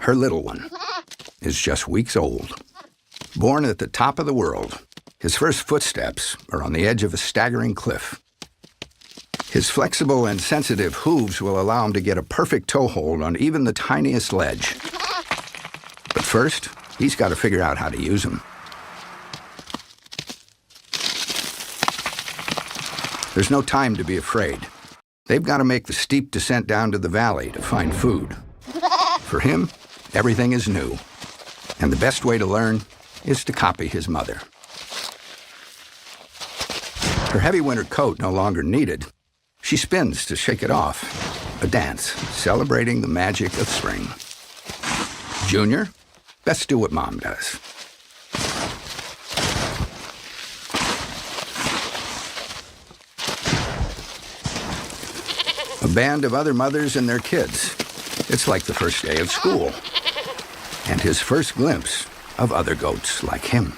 her little one, is just weeks old. Born at the top of the world, his first footsteps are on the edge of a staggering cliff. His flexible and sensitive hooves will allow him to get a perfect toehold on even the tiniest ledge. But first, he's got to figure out how to use them. There's no time to be afraid. They've got to make the steep descent down to the valley to find food. For him, everything is new. And the best way to learn is to copy his mother. Her heavy winter coat no longer needed, she spins to shake it off. A dance celebrating the magic of spring. Junior, best do what Mom does. A band of other mothers and their kids. It's like the first day of school. And his first glimpse of other goats like him.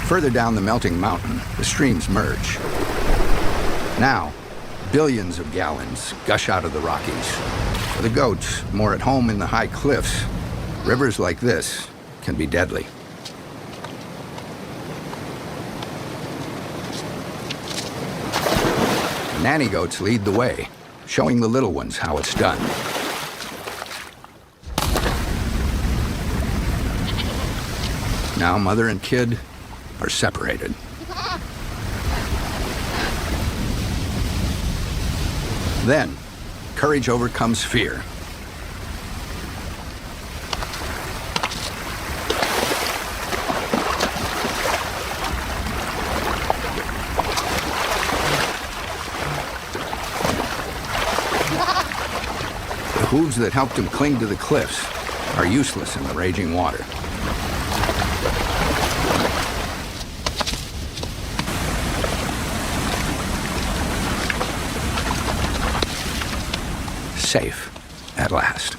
Further down the melting mountain, the streams merge. Now, billions of gallons gush out of the Rockies. For the goats, more at home in the high cliffs, rivers like this can be deadly. The nanny goats lead the way, showing the little ones how it's done. Now mother and kid are separated. Then, courage overcomes fear. The hooves that helped him cling to the cliffs are useless in the raging water. Safe at last.